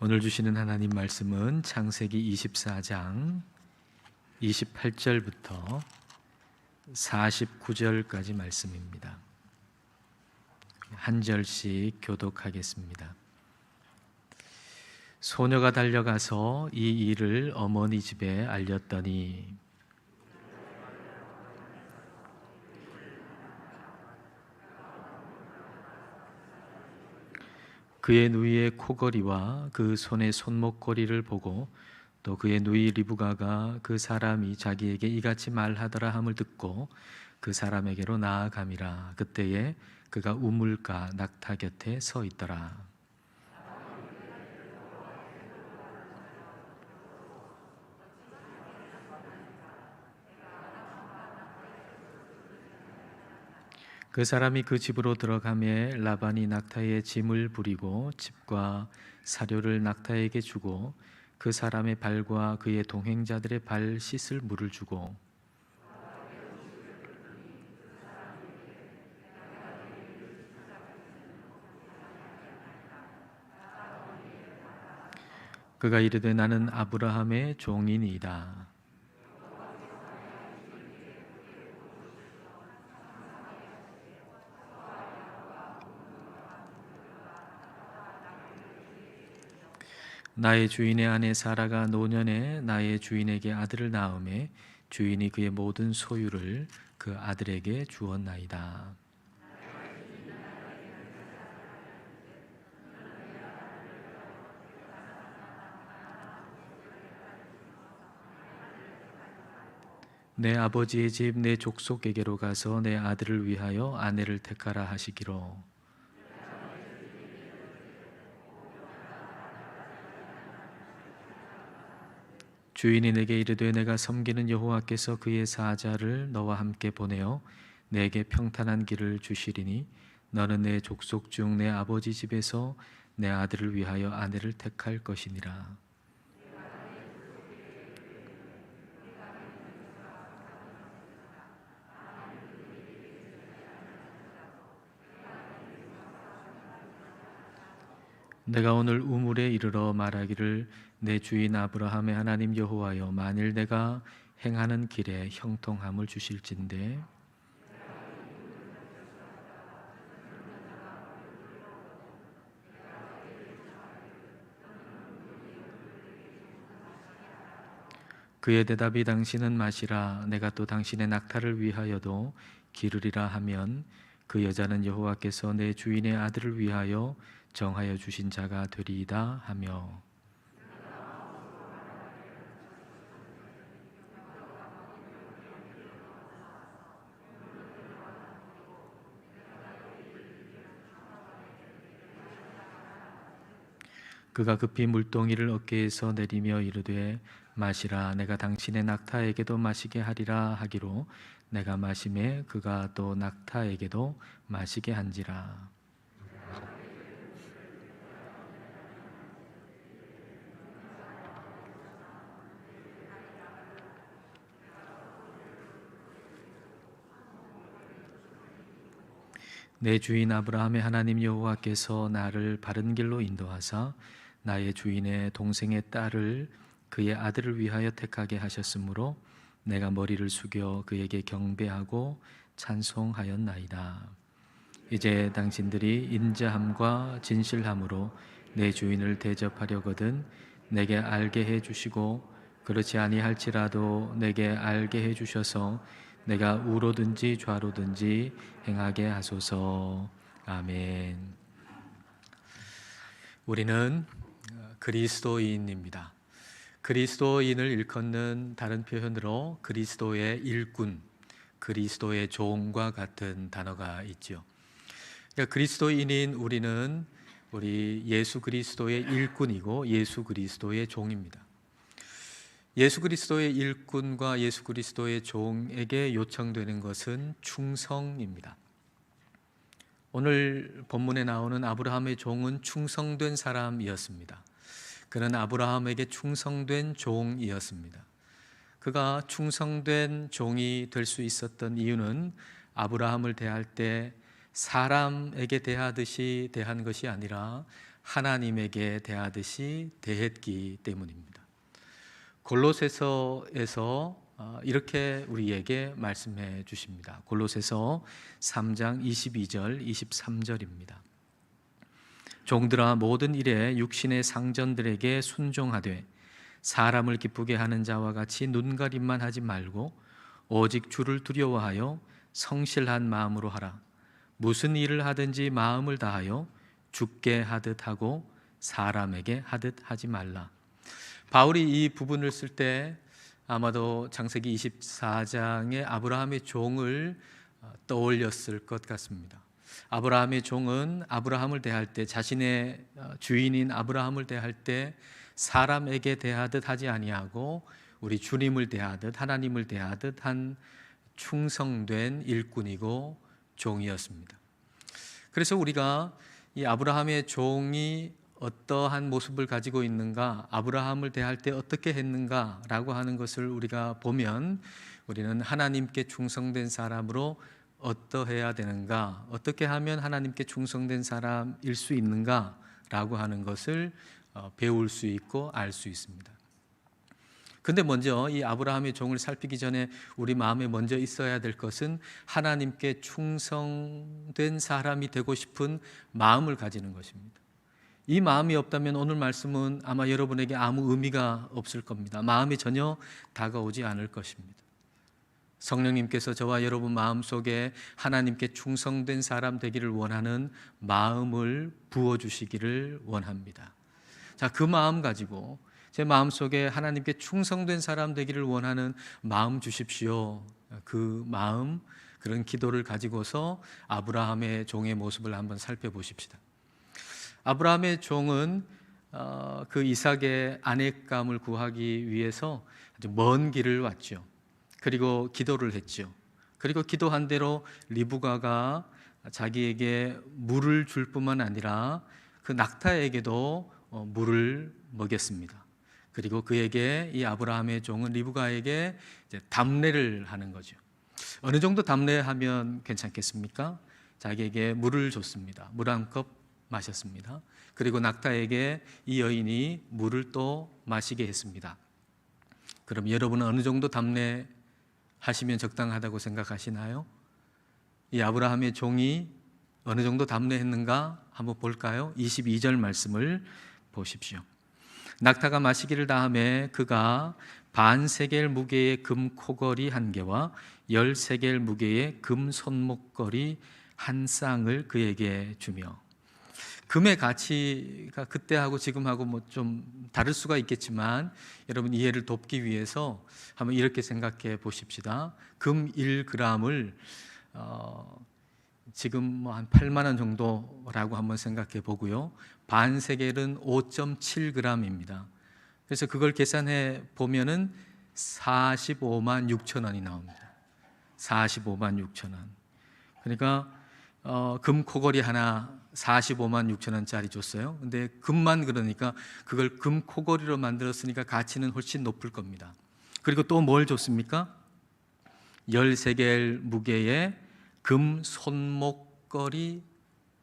오늘 주시는 하나님 말씀은 창세기 24장 28절부터 49절까지 말씀입니다. 한 절씩 교독하겠습니다. 소녀가 달려가서 이 일을 어머니 집에 알렸더니 그의 누이의 코걸이와 그 손의 손목걸이를 보고 또 그의 누이 리브가가 그 사람이 자기에게 이같이 말하더라 함을 듣고 그 사람에게로 나아감이라. 그때에 그가 우물가 낙타 곁에 서 있더라. 그 사람이 그 집으로 들어가매 라반이 낙타의 짐을 부리고 집과 사료를 낙타에게 주고 그 사람의 발과 그의 동행자들의 발 씻을 물을 주고 그가 이르되 나는 아브라함의 종이니이다. 나의 주인의 아내 사라가 노년에 나의 주인에게 아들을 낳음에 주인이 그의 모든 소유를 그 아들에게 주었나이다. 내 아버지의 집 내 족속에게로 가서 내 아들을 위하여 아내를 택하라 하시기로 주인이 내게 이르되 내가 섬기는 여호와께서 그의 사자를 너와 함께 보내어 내게 평탄한 길을 주시리니 너는 내 족속 중 내 아버지 집에서 내 아들을 위하여 아내를 택할 것이니라. 내가 오늘 우물에 이르러 말하기를 내 주인 아브라함의 하나님 여호와여 만일 내가 행하는 길에 형통함을 주실진대 그의 대답이 당신은 마시라 내가 또 당신의 낙타를 위하여도 기르리라 하면 그 여자는 여호와께서 내 주인의 아들을 위하여 정하여 주신 자가 되리이다 하며 그가 급히 물동이를 어깨에서 내리며 이르되 마시라 내가 당신의 낙타에게도 마시게 하리라 하기로 내가 마시매 그가 또 낙타에게도 마시게 한지라. 내 주인 아브라함의 하나님 여호와께서 나를 바른 길로 인도하사 나의 주인의 동생의 딸을 그의 아들을 위하여 택하게 하셨으므로 내가 머리를 숙여 그에게 경배하고 찬송하였나이다. 이제 당신들이 인자함과 진실함으로 내 주인을 대접하려거든 내게 알게 해 주시고 그렇지 아니할지라도 내게 알게 해 주셔서 내가 우로든지 좌로든지 행하게 하소서. 아멘. 우리는 그리스도인입니다. 그리스도인을 일컫는 다른 표현으로 그리스도의 일꾼, 그리스도의 종과 같은 단어가 있죠. 그러니까 그리스도인인 우리는 우리 예수 그리스도의 일꾼이고 예수 그리스도의 종입니다. 예수 그리스도의 일꾼과 예수 그리스도의 종에게 요청되는 것은 충성입니다. 오늘 본문에 나오는 아브라함의 종은 충성된 사람이었습니다. 그는 아브라함에게 충성된 종이었습니다. 그가 충성된 종이 될 수 있었던 이유는 아브라함을 대할 때 사람에게 대하듯이 대한 것이 아니라 하나님에게 대하듯이 대했기 때문입니다. 골로새서에서 이렇게 우리에게 말씀해 주십니다. 골로새서 3장 22절 23절입니다. 종들아 모든 일에 육신의 상전들에게 순종하되 사람을 기쁘게 하는 자와 같이 눈가림만 하지 말고 오직 주를 두려워하여 성실한 마음으로 하라. 무슨 일을 하든지 마음을 다하여 주께 하듯 하고 사람에게 하듯 하지 말라. 바울이 이 부분을 쓸 때 아마도 창세기 24장의 아브라함의 종을 떠올렸을 것 같습니다. 아브라함의 종은 아브라함을 대할 때, 자신의 주인인 아브라함을 대할 때 사람에게 대하듯 하지 아니하고 우리 주님을 대하듯, 하나님을 대하듯 한 충성된 일꾼이고 종이었습니다. 그래서 우리가 이 아브라함의 종이 어떠한 모습을 가지고 있는가, 아브라함을 대할 때 어떻게 했는가라고 하는 것을 우리가 보면 우리는 하나님께 충성된 사람으로 어떠해야 되는가, 어떻게 하면 하나님께 충성된 사람일 수 있는가라고 하는 것을 배울 수 있고 알 수 있습니다. 근데 먼저 이 아브라함의 종을 살피기 전에 우리 마음에 먼저 있어야 될 것은 하나님께 충성된 사람이 되고 싶은 마음을 가지는 것입니다. 이 마음이 없다면 오늘 말씀은 아마 여러분에게 아무 의미가 없을 겁니다. 마음이 전혀 다가오지 않을 것입니다. 성령님께서 저와 여러분 마음속에 하나님께 충성된 사람 되기를 원하는 마음을 부어주시기를 원합니다. 자, 그 마음 가지고 제 마음속에 하나님께 충성된 사람 되기를 원하는 마음 주십시오. 그 마음, 그런 기도를 가지고서 아브라함의 종의 모습을 한번 살펴보십시다. 아브라함의 종은 그 이삭의 아내감을 구하기 위해서 아주 먼 길을 왔죠. 그리고 기도를 했죠. 그리고 기도한 대로 리브가가 자기에게 물을 줄 뿐만 아니라 그 낙타에게도 물을 먹였습니다. 그리고 그에게, 이 아브라함의 종은 리브가에게 이제 담례를 하는 거죠. 어느 정도 담례하면 괜찮겠습니까? 자기에게 물을 줬습니다. 물 한 컵 마셨습니다. 그리고 낙타에게 이 여인이 물을 또 마시게 했습니다. 그럼 여러분은 어느 정도 담례하시면 적당하다고 생각하시나요? 이 아브라함의 종이 어느 정도 담례했는가 한번 볼까요? 22절 말씀을 보십시오. 낙타가 마시기를 다하매 그가 반 세겔 무게의 금 코걸이 한 개와 10세겔 무게의 금 손목걸이 한 쌍을 그에게 주며, 금의 가치가 그때하고 지금하고 뭐 좀 다를 수가 있겠지만 여러분 이해를 돕기 위해서 한번 이렇게 생각해 보십시다. 금 1g을 지금 뭐 한 8만 원 정도라고 한번 생각해 보고요. 반 세겔은 5.7g입니다. 그래서 그걸 계산해 보면은 45만 6천 원이 나옵니다. 45만 6천 원. 그러니까 금 코걸이 하나 45만 6천 원짜리 줬어요. 근데 금만 그러니까 그걸 금 코걸이로 만들었으니까 가치는 훨씬 높을 겁니다. 그리고 또 뭘 줬습니까? 10세겔 무게의 금 손목걸이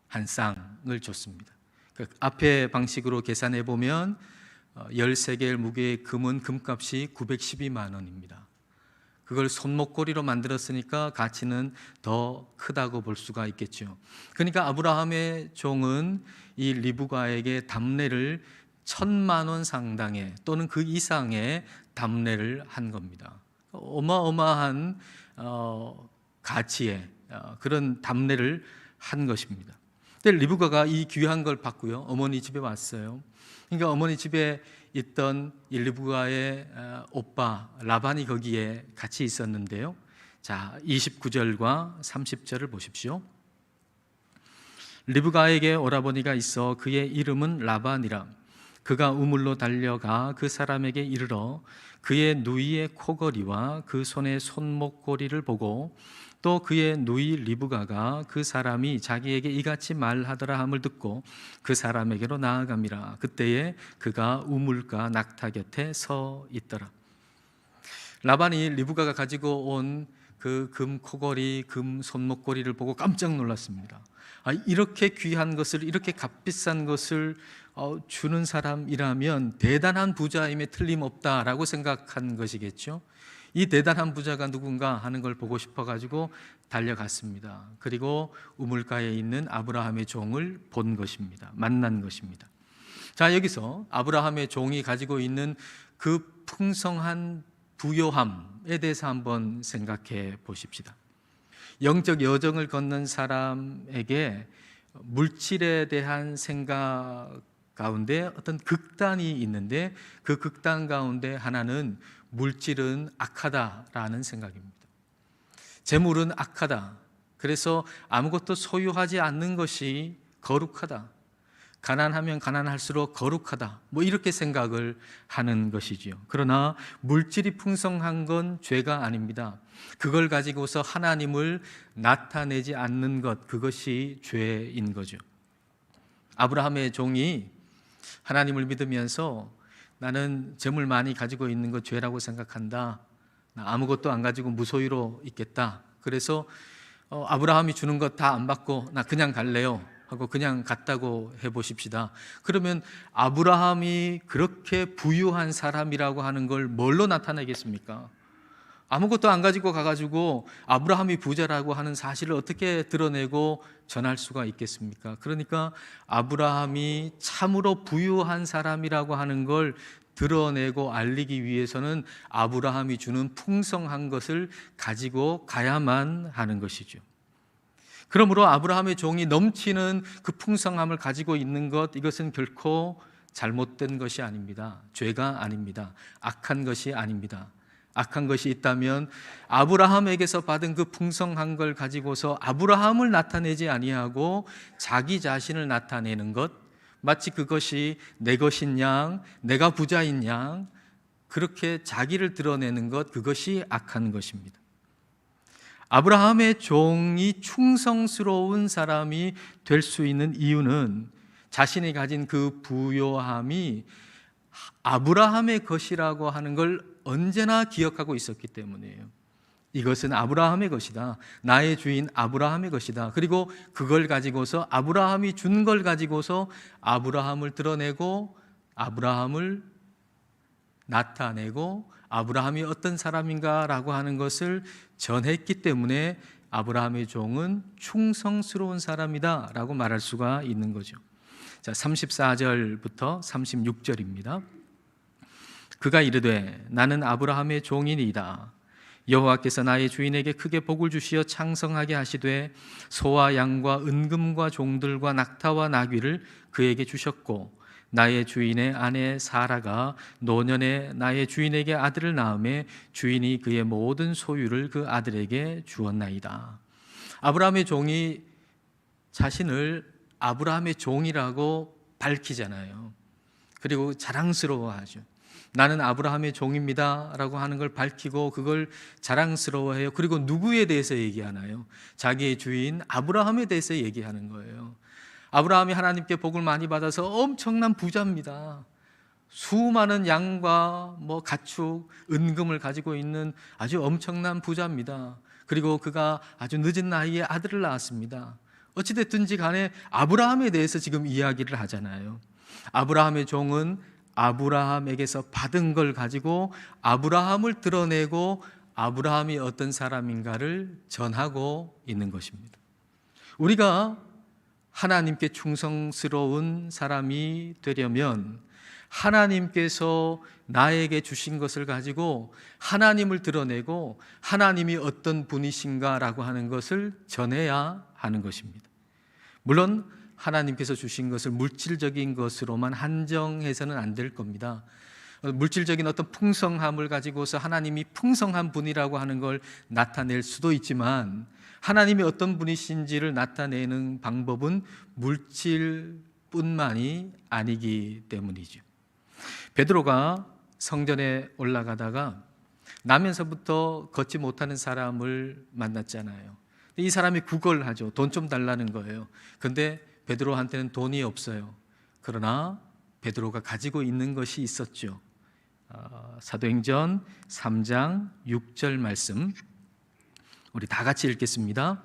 한 쌍을 줬습니다. 그 앞에 방식으로 계산해 보면 10세겔 무게의 금은 금값이 912만 원입니다. 그걸 손목걸이로 만들었으니까 가치는 더 크다고 볼 수가 있겠죠. 그러니까 아브라함의 종은 이 리브가에게 담례를 1,000만 원 상당의 또는 그 이상의 담례를 한 겁니다. 어마어마한 가치의 그런 담례를 한 것입니다. 근데 리브가가 이 귀한 걸 받고요, 어머니 집에 왔어요. 그러니까 어머니 집에 있던 리브가의 오빠 라반이 거기에 같이 있었는데요. 자, 29절과 30절을 보십시오. 리브가에게 오라버니가 있어 그의 이름은 라반이라. 그가 우물로 달려가 그 사람에게 이르러 그의 누이의 코걸이와 그 손의 손목걸이를 보고 또 그의 누이 리브가가 그 사람이 자기에게 이같이 말하더라 함을 듣고 그 사람에게로 나아갑니다. 그때에 그가 우물가 낙타 곁에 서 있더라. 라반이 리브가가 가지고 온 그 금 코걸이, 금 손목걸이를 보고 깜짝 놀랐습니다. 이렇게 귀한 것을, 이렇게 값비싼 것을 주는 사람이라면 대단한 부자임에 틀림없다라고 생각한 것이겠죠. 이 대단한 부자가 누군가 하는 걸 보고 싶어가지고 달려갔습니다. 그리고 우물가에 있는 아브라함의 종을 본 것입니다. 만난 것입니다. 자, 여기서 아브라함의 종이 가지고 있는 그 풍성한 부요함에 대해서 한번 생각해 보십시다. 영적 여정을 걷는 사람에게 물질에 대한 생각 가운데 어떤 극단이 있는데, 그 극단 가운데 하나는 물질은 악하다라는 생각입니다. 재물은 악하다. 그래서 아무것도 소유하지 않는 것이 거룩하다. 가난하면 가난할수록 거룩하다. 이렇게 생각을 하는 것이지요. 그러나 물질이 풍성한 건 죄가 아닙니다. 그걸 가지고서 하나님을 나타내지 않는 것, 그것이 죄인 거죠. 아브라함의 종이 하나님을 믿으면서 나는 재물 많이 가지고 있는 거 죄라고 생각한다. 나 아무것도 안 가지고 무소유로 있겠다. 그래서 아브라함이 주는 것 다 안 받고 나 그냥 갈래요 하고 그냥 갔다고 해보십시다. 그러면 아브라함이 그렇게 부유한 사람이라고 하는 걸 뭘로 나타내겠습니까? 아무것도 안 가지고 가가지고 아브라함이 부자라고 하는 사실을 어떻게 드러내고 전할 수가 있겠습니까? 그러니까 아브라함이 참으로 부유한 사람이라고 하는 걸 드러내고 알리기 위해서는 아브라함이 주는 풍성한 것을 가지고 가야만 하는 것이죠. 그러므로 아브라함의 종이 넘치는 그 풍성함을 가지고 있는 것, 이것은 결코 잘못된 것이 아닙니다. 죄가 아닙니다. 악한 것이 아닙니다. 악한 것이 있다면 아브라함에게서 받은 그 풍성한 걸 가지고서 아브라함을 나타내지 아니하고 자기 자신을 나타내는 것, 마치 그것이 내 것인 양, 내가 부자인 양, 그렇게 자기를 드러내는 것, 그것이 악한 것입니다. 아브라함의 종이 충성스러운 사람이 될 수 있는 이유는 자신이 가진 그 부요함이 아브라함의 것이라고 하는 걸 언제나 기억하고 있었기 때문이에요. 이것은 아브라함의 것이다. 나의 주인 아브라함의 것이다. 그리고 그걸 가지고서 아브라함이 준 걸 가지고서 아브라함을 드러내고 아브라함을 나타내고 아브라함이 어떤 사람인가라고 하는 것을 전했기 때문에 아브라함의 종은 충성스러운 사람이다 라고 말할 수가 있는 거죠. 자, 34절부터 36절입니다. 그가 이르되 나는 아브라함의 종이니이다. 여호와께서 나의 주인에게 크게 복을 주시어 창성하게 하시되 소와 양과 은금과 종들과 낙타와 나귀를 그에게 주셨고 나의 주인의 아내 사라가 노년에 나의 주인에게 아들을 낳음에 주인이 그의 모든 소유를 그 아들에게 주었나이다. 아브라함의 종이 자신을 아브라함의 종이라고 밝히잖아요. 그리고 자랑스러워하죠. 나는 아브라함의 종입니다 라고 하는 걸 밝히고 그걸 자랑스러워해요. 그리고 누구에 대해서 얘기하나요? 자기의 주인 아브라함에 대해서 얘기하는 거예요. 아브라함이 하나님께 복을 많이 받아서 엄청난 부자입니다. 수많은 양과 가축, 은금을 가지고 있는 아주 엄청난 부자입니다. 그리고 그가 아주 늦은 나이에 아들을 낳았습니다. 어찌됐든지 간에 아브라함에 대해서 지금 이야기를 하잖아요. 아브라함의 종은 아브라함에게서 받은 걸 가지고 아브라함을 드러내고 아브라함이 어떤 사람인가를 전하고 있는 것입니다. 우리가 하나님께 충성스러운 사람이 되려면 하나님께서 나에게 주신 것을 가지고 하나님을 드러내고 하나님이 어떤 분이신가라고 하는 것을 전해야 하는 것입니다. 물론 하나님께서 주신 것을 물질적인 것으로만 한정해서는 안 될 겁니다. 물질적인 어떤 풍성함을 가지고서 하나님이 풍성한 분이라고 하는 걸 나타낼 수도 있지만 하나님이 어떤 분이신지를 나타내는 방법은 물질뿐만이 아니기 때문이죠. 베드로가 성전에 올라가다가 나면서부터 걷지 못하는 사람을 만났잖아요. 이 사람이 구걸하죠. 돈 좀 달라는 거예요. 그런데 베드로한테는 돈이 없어요. 그러나 베드로가 가지고 있는 것이 있었죠. 사도행전 3장 6절 말씀 우리 다 같이 읽겠습니다.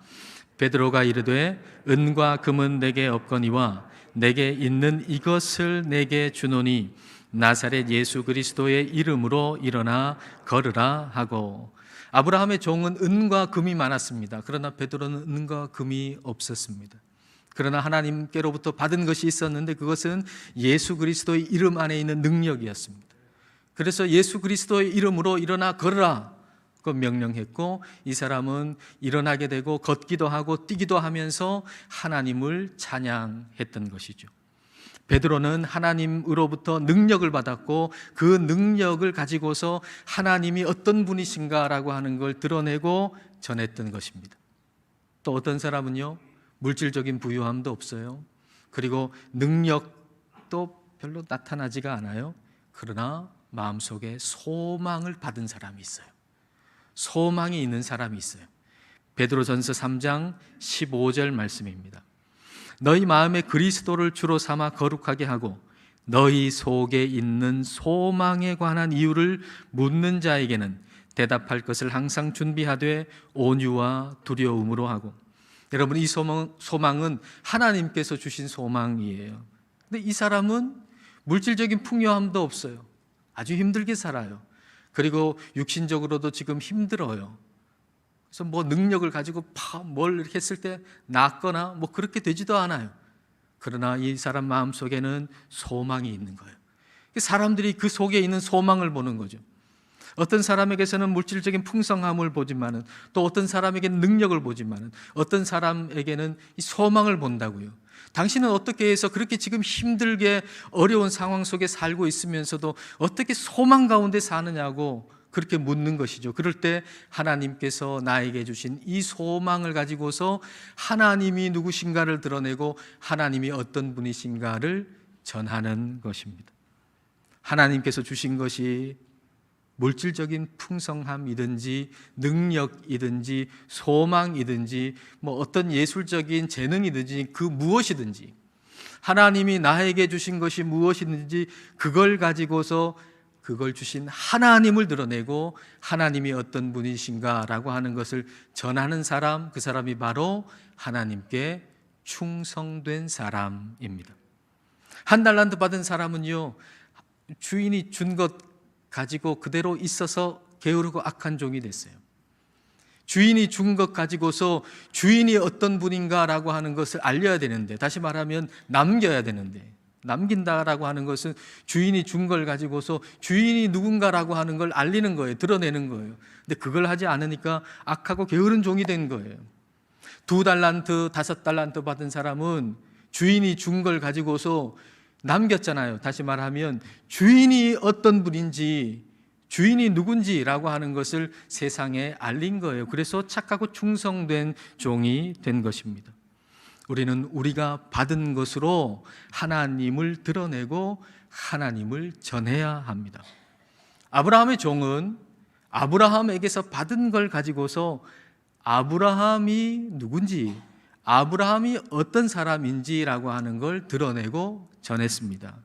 베드로가 이르되 은과 금은 내게 없거니와 내게 있는 이것을 내게 주노니 나사렛 예수 그리스도의 이름으로 일어나 걸으라 하고. 아브라함의 종은 은과 금이 많았습니다. 그러나 베드로는 은과 금이 없었습니다. 그러나 하나님께로부터 받은 것이 있었는데 그것은 예수 그리스도의 이름 안에 있는 능력이었습니다. 그래서 예수 그리스도의 이름으로 일어나 걸으라 그 명령했고, 이 사람은 일어나게 되고 걷기도 하고 뛰기도 하면서 하나님을 찬양했던 것이죠. 베드로는 하나님으로부터 능력을 받았고 그 능력을 가지고서 하나님이 어떤 분이신가라고 하는 걸 드러내고 전했던 것입니다. 또 어떤 사람은요, 물질적인 부유함도 없어요. 그리고 능력도 별로 나타나지가 않아요. 그러나 마음속에 소망을 받은 사람이 있어요. 소망이 있는 사람이 있어요. 베드로전서 3장 15절 말씀입니다. 너희 마음에 그리스도를 주로 삼아 거룩하게 하고 너희 속에 있는 소망에 관한 이유를 묻는 자에게는 대답할 것을 항상 준비하되 온유와 두려움으로 하고. 여러분, 이 소망은 하나님께서 주신 소망이에요. 근데 이 사람은 물질적인 풍요함도 없어요. 아주 힘들게 살아요. 그리고 육신적으로도 지금 힘들어요. 그래서 뭐 능력을 가지고 뭘 이렇게 했을 때 낫거나 뭐 그렇게 되지도 않아요. 그러나 이 사람 마음속에는 소망이 있는 거예요. 사람들이 그 속에 있는 소망을 보는 거죠. 어떤 사람에게서는 물질적인 풍성함을 보지만은, 또 어떤 사람에게는 능력을 보지만은, 어떤 사람에게는 이 소망을 본다고요. 당신은 어떻게 해서 그렇게 지금 힘들게 어려운 상황 속에 살고 있으면서도 어떻게 소망 가운데 사느냐고 그렇게 묻는 것이죠. 그럴 때 하나님께서 나에게 주신 이 소망을 가지고서 하나님이 누구신가를 드러내고 하나님이 어떤 분이신가를 전하는 것입니다. 하나님께서 주신 것이 물질적인 풍성함이든지 능력이든지 소망이든지 뭐 어떤 예술적인 재능이든지 그 무엇이든지, 하나님이 나에게 주신 것이 무엇이든지 그걸 가지고서 그걸 주신 하나님을 드러내고 하나님이 어떤 분이신가라고 하는 것을 전하는 사람, 그 사람이 바로 하나님께 충성된 사람입니다. 한 달란트 받은 사람은요, 주인이 준 것 가지고 그대로 있어서 게으르고 악한 종이 됐어요. 주인이 준 것 가지고서 주인이 어떤 분인가라고 하는 것을 알려야 되는데, 다시 말하면 남겨야 되는데, 남긴다라고 하는 것은 주인이 준 걸 가지고서 주인이 누군가라고 하는 걸 알리는 거예요. 드러내는 거예요. 근데 그걸 하지 않으니까 악하고 게으른 종이 된 거예요. 2달란트, 5달란트 받은 사람은 주인이 준 걸 가지고서 남겼잖아요. 다시 말하면 주인이 어떤 분인지, 주인이 누군지라고 하는 것을 세상에 알린 거예요. 그래서 착하고 충성된 종이 된 것입니다. 우리는 우리가 받은 것으로 하나님을 드러내고 하나님을 전해야 합니다. 아브라함의 종은 아브라함에게서 받은 걸 가지고서 아브라함이 누군지, 아브라함이 어떤 사람인지라고 하는 걸 드러내고 전했습니다.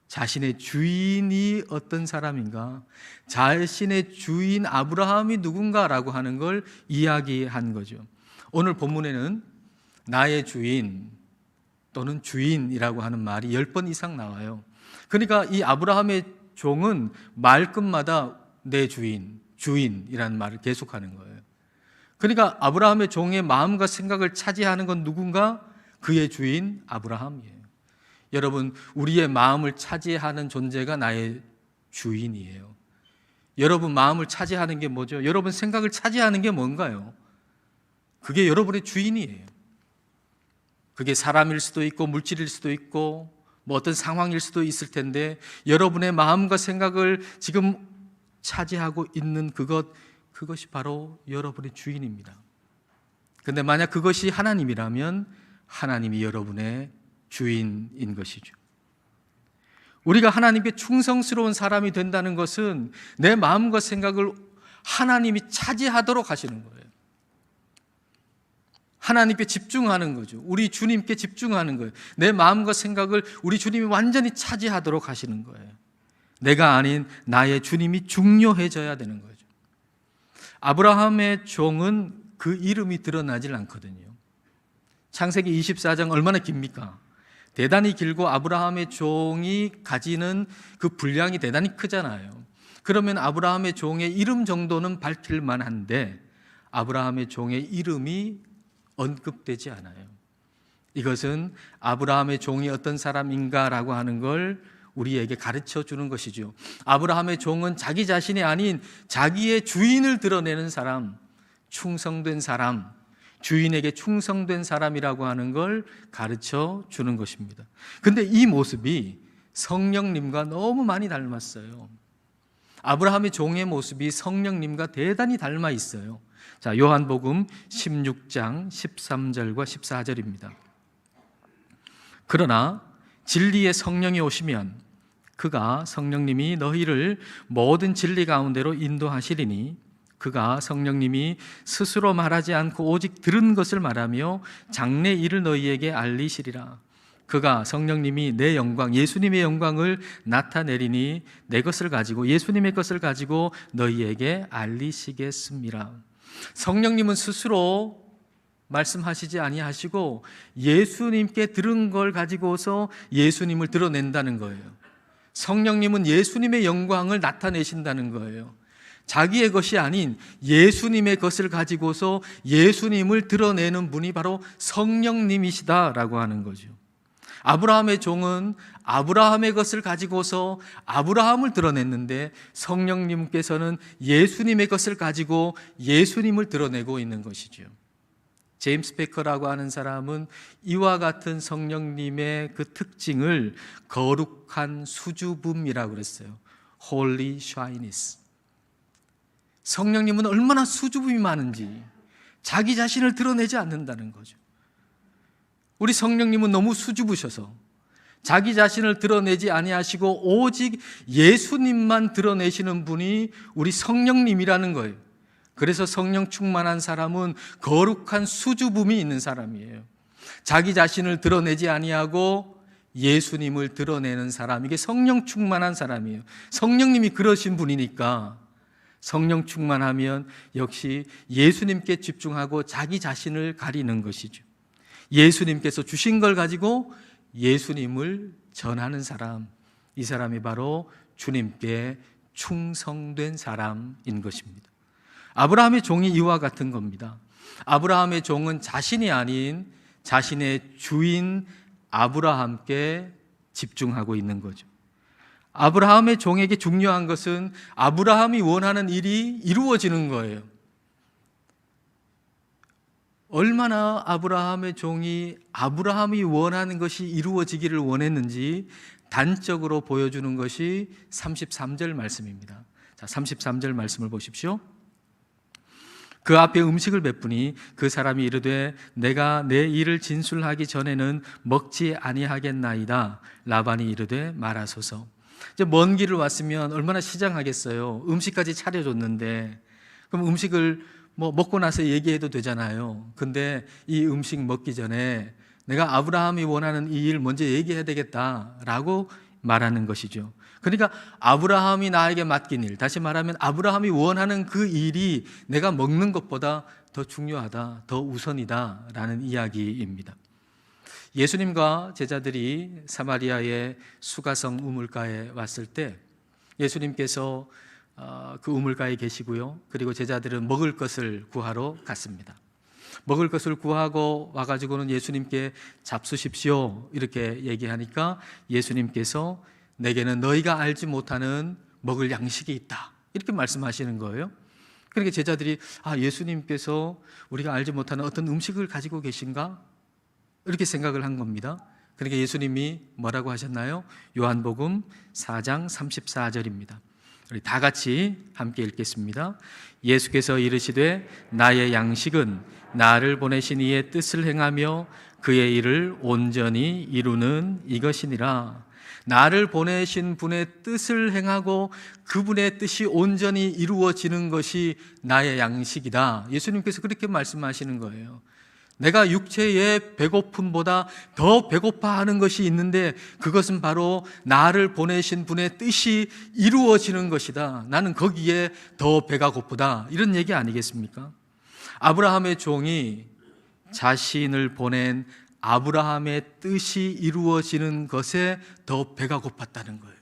자신의 주인이 어떤 사람인가, 자신의 주인 아브라함이 누군가라고 하는 걸 이야기한 거죠. 오늘 본문에는 나의 주인 또는 주인이라고 하는 말이 10번 이상 나와요. 그러니까 이 아브라함의 종은 말끝마다 내 주인, 주인이라는 말을 계속하는 거예요. 그러니까 아브라함의 종의 마음과 생각을 차지하는 건 누군가? 그의 주인 아브라함이에요. 여러분, 우리의 마음을 차지하는 존재가 나의 주인이에요. 여러분 마음을 차지하는 게 뭐죠? 여러분 생각을 차지하는 게 뭔가요? 그게 여러분의 주인이에요. 그게 사람일 수도 있고 물질일 수도 있고 뭐 어떤 상황일 수도 있을 텐데, 여러분의 마음과 생각을 지금 차지하고 있는 그것이 바로 여러분의 주인입니다. 그런데 만약 그것이 하나님이라면 하나님이 여러분의 주인인 것이죠. 우리가 하나님께 충성스러운 사람이 된다는 것은 내 마음과 생각을 하나님이 차지하도록 하시는 거예요. 하나님께 집중하는 거죠. 우리 주님께 집중하는 거예요. 내 마음과 생각을 우리 주님이 완전히 차지하도록 하시는 거예요. 내가 아닌 나의 주님이 중요해져야 되는 거죠. 아브라함의 종은 그 이름이 드러나질 않거든요. 창세기 24장 얼마나 깁니까? 대단히 길고 아브라함의 종이 가지는 그 분량이 대단히 크잖아요. 그러면 아브라함의 종의 이름 정도는 밝힐 만한데 아브라함의 종의 이름이 언급되지 않아요. 이것은 아브라함의 종이 어떤 사람인가라고 하는 걸 우리에게 가르쳐 주는 것이죠. 아브라함의 종은 자기 자신이 아닌 자기의 주인을 드러내는 사람, 충성된 사람, 주인에게 충성된 사람이라고 하는 걸 가르쳐 주는 것입니다. 근데 이 모습이 성령님과 너무 많이 닮았어요. 아브라함의 종의 모습이 성령님과 대단히 닮아 있어요. 자, 요한복음 16장 13절과 14절입니다. 그러나 진리의 성령이 오시면 그가 성령님이 너희를 모든 진리 가운데로 인도하시리니 그가 성령님이 스스로 말하지 않고 오직 들은 것을 말하며 장래 일을 너희에게 알리시리라. 그가 성령님이 내 영광, 예수님의 영광을 나타내리니 내 것을 가지고 예수님의 것을 가지고 너희에게 알리시겠습니다. 성령님은 스스로 말씀하시지 아니하시고 예수님께 들은 걸 가지고서 예수님을 드러낸다는 거예요. 성령님은 예수님의 영광을 나타내신다는 거예요. 자기의 것이 아닌 예수님의 것을 가지고서 예수님을 드러내는 분이 바로 성령님이시다라고 하는 거죠. 아브라함의 종은 아브라함의 것을 가지고서 아브라함을 드러냈는데 성령님께서는 예수님의 것을 가지고 예수님을 드러내고 있는 것이죠. 제임스 베커라고 하는 사람은 이와 같은 성령님의 그 특징을 거룩한 수줍음이라고 그랬어요. Holy shyness. 성령님은 얼마나 수줍음이 많은지 자기 자신을 드러내지 않는다는 거죠. 우리 성령님은 너무 수줍으셔서 자기 자신을 드러내지 아니하시고 오직 예수님만 드러내시는 분이 우리 성령님이라는 거예요. 그래서 성령 충만한 사람은 거룩한 수줍음이 있는 사람이에요. 자기 자신을 드러내지 아니하고 예수님을 드러내는 사람, 이게 성령 충만한 사람이에요. 성령님이 그러신 분이니까 성령 충만하면 역시 예수님께 집중하고 자기 자신을 가리는 것이죠. 예수님께서 주신 걸 가지고 예수님을 전하는 사람, 이 사람이 바로 주님께 충성된 사람인 것입니다. 아브라함의 종이 이와 같은 겁니다. 아브라함의 종은 자신이 아닌 자신의 주인 아브라함께 집중하고 있는 거죠. 아브라함의 종에게 중요한 것은 아브라함이 원하는 일이 이루어지는 거예요. 얼마나 아브라함의 종이 아브라함이 원하는 것이 이루어지기를 원했는지 단적으로 보여주는 것이 33절 말씀입니다. 자, 33절 말씀을 보십시오. 그 앞에 음식을 베푸니 그 사람이 이르되 내가 내 일을 진술하기 전에는 먹지 아니하겠나이다. 라반이 이르되 말하소서. 이제 먼 길을 왔으면 얼마나 시장하겠어요. 음식까지 차려줬는데 그럼 음식을 먹고 나서 얘기해도 되잖아요. 근데 이 음식 먹기 전에 내가 아브라함이 원하는 이 일 먼저 얘기해야 되겠다라고 말하는 것이죠. 그러니까 아브라함이 나에게 맡긴 일, 다시 말하면 아브라함이 원하는 그 일이 내가 먹는 것보다 더 중요하다, 더 우선이다라는 이야기입니다. 예수님과 제자들이 사마리아의 수가성 우물가에 왔을 때 예수님께서 그 우물가에 계시고요. 그리고 제자들은 먹을 것을 구하러 갔습니다. 먹을 것을 구하고 와가지고는 예수님께 잡수십시오 이렇게 얘기하니까 예수님께서 내게는 너희가 알지 못하는 먹을 양식이 있다 이렇게 말씀하시는 거예요. 그러니까 제자들이 예수님께서 우리가 알지 못하는 어떤 음식을 가지고 계신가 이렇게 생각을 한 겁니다. 그러니까 예수님이 뭐라고 하셨나요? 요한복음 4장 34절입니다. 우리 다 같이 함께 읽겠습니다. 예수께서 이르시되 나의 양식은 나를 보내신 이의 뜻을 행하며 그의 일을 온전히 이루는 이것이니라. 나를 보내신 분의 뜻을 행하고 그분의 뜻이 온전히 이루어지는 것이 나의 양식이다. 예수님께서 그렇게 말씀하시는 거예요. 내가 육체의 배고픔보다 더 배고파하는 것이 있는데 그것은 바로 나를 보내신 분의 뜻이 이루어지는 것이다. 나는 거기에 더 배가 고프다. 이런 얘기 아니겠습니까? 아브라함의 종이 자신을 보낸 아브라함의 뜻이 이루어지는 것에 더 배가 고팠다는 거예요.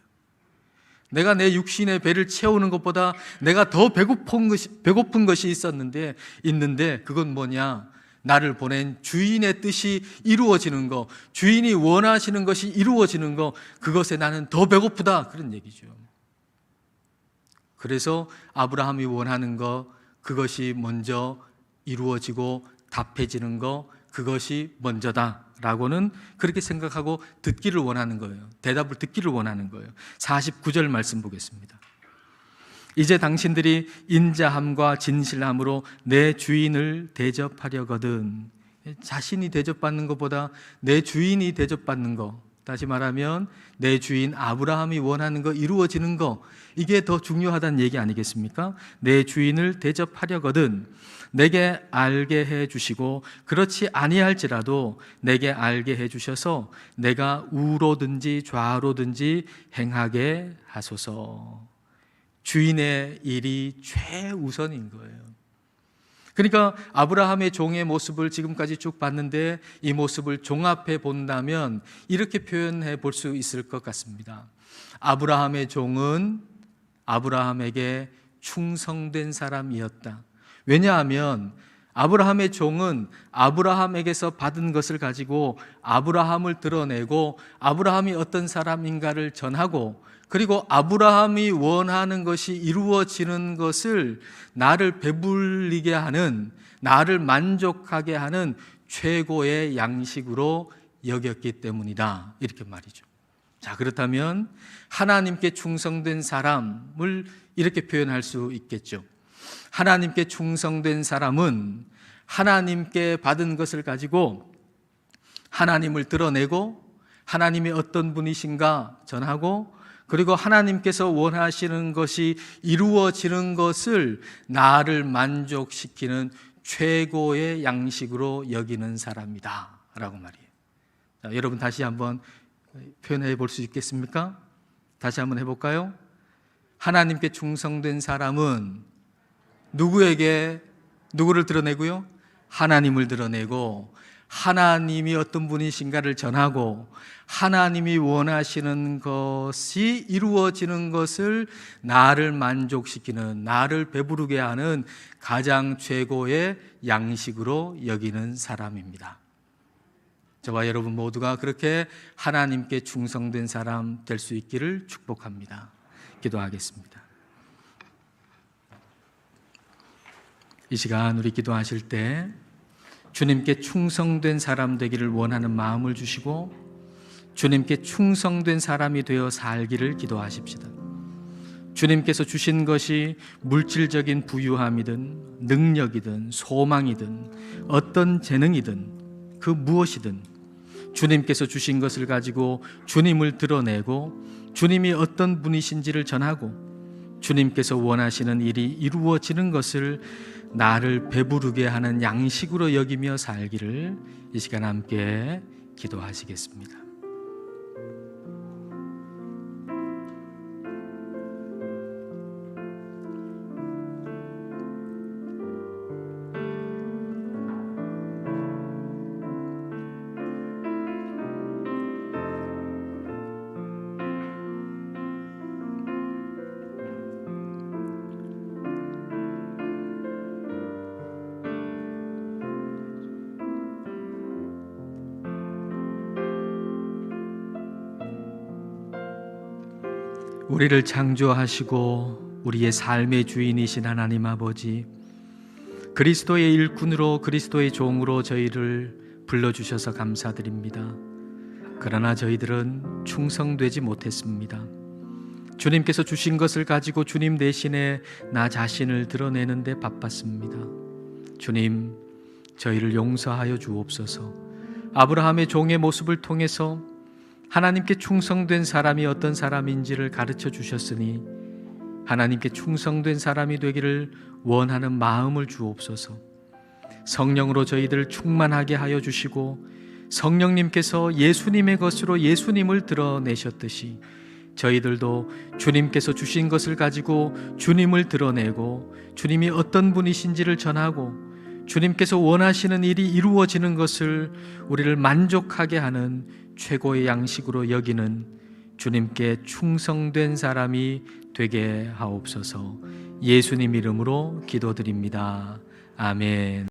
내가 내 육신의 배를 채우는 것보다 내가 더 배고픈 것이 있는데 그건 뭐냐? 나를 보낸 주인의 뜻이 이루어지는 것, 주인이 원하시는 것이 이루어지는 것, 그것에 나는 더 배고프다. 그런 얘기죠. 그래서 아브라함이 원하는 것, 그것이 먼저 이루어지고 답해지는 것, 그것이 먼저다 라고는 그렇게 생각하고 듣기를 원하는 거예요. 대답을 듣기를 원하는 거예요. 49절 말씀 보겠습니다. 이제 당신들이 인자함과 진실함으로 내 주인을 대접하려거든. 자신이 대접받는 것보다 내 주인이 대접받는 것, 다시 말하면 내 주인 아브라함이 원하는 거 이루어지는 거, 이게 더 중요하다는 얘기 아니겠습니까? 내 주인을 대접하려거든 내게 알게 해 주시고 그렇지 아니할지라도 내게 알게 해 주셔서 내가 우로든지 좌로든지 행하게 하소서. 주인의 일이 최우선인 거예요. 그러니까 아브라함의 종의 모습을 지금까지 쭉 봤는데 이 모습을 종합해 본다면 이렇게 표현해 볼 수 있을 것 같습니다. 아브라함의 종은 아브라함에게 충성된 사람이었다. 왜냐하면 아브라함의 종은 아브라함에게서 받은 것을 가지고 아브라함을 드러내고 아브라함이 어떤 사람인가를 전하고 그리고 아브라함이 원하는 것이 이루어지는 것을 나를 배불리게 하는, 나를 만족하게 하는 최고의 양식으로 여겼기 때문이다. 이렇게 말이죠. 자, 그렇다면 하나님께 충성된 사람을 이렇게 표현할 수 있겠죠. 하나님께 충성된 사람은 하나님께 받은 것을 가지고 하나님을 드러내고 하나님이 어떤 분이신가 전하고 그리고 하나님께서 원하시는 것이 이루어지는 것을 나를 만족시키는 최고의 양식으로 여기는 사람이다 라고 말이에요. 자, 여러분 다시 한번 표현해 볼 수 있겠습니까? 다시 한번 해볼까요? 하나님께 충성된 사람은 누구를 드러내고요? 하나님을 드러내고 하나님이 어떤 분이신가를 전하고 하나님이 원하시는 것이 이루어지는 것을 나를 만족시키는, 나를 배부르게 하는 가장 최고의 양식으로 여기는 사람입니다. 저와 여러분 모두가 그렇게 하나님께 충성된 사람 될 수 있기를 축복합니다. 기도하겠습니다. 이 시간 우리 기도하실 때 주님께 충성된 사람 되기를 원하는 마음을 주시고 주님께 충성된 사람이 되어 살기를 기도하십시다. 주님께서 주신 것이 물질적인 부유함이든 능력이든 소망이든 어떤 재능이든 그 무엇이든 주님께서 주신 것을 가지고 주님을 드러내고 주님이 어떤 분이신지를 전하고 주님께서 원하시는 일이 이루어지는 것을 나를 배부르게 하는 양식으로 여기며 살기를 이 시간 함께 기도하시겠습니다. 우리를 창조하시고 우리의 삶의 주인이신 하나님 아버지, 그리스도의 일꾼으로 그리스도의 종으로 저희를 불러주셔서 감사드립니다. 그러나 저희들은 충성되지 못했습니다. 주님께서 주신 것을 가지고 주님 대신에 나 자신을 드러내는 데 바빴습니다. 주님, 저희를 용서하여 주옵소서. 아브라함의 종의 모습을 통해서 하나님께 충성된 사람이 어떤 사람인지를 가르쳐 주셨으니 하나님께 충성된 사람이 되기를 원하는 마음을 주옵소서. 성령으로 저희들 충만하게 하여 주시고, 성령님께서 예수님의 것으로 예수님을 드러내셨듯이 저희들도 주님께서 주신 것을 가지고 주님을 드러내고, 주님이 어떤 분이신지를 전하고, 주님께서 원하시는 일이 이루어지는 것을 우리를 만족하게 하는 최고의 양식으로 여기는 주님께 충성된 사람이 되게 하옵소서. 예수님 이름으로 기도드립니다. 아멘.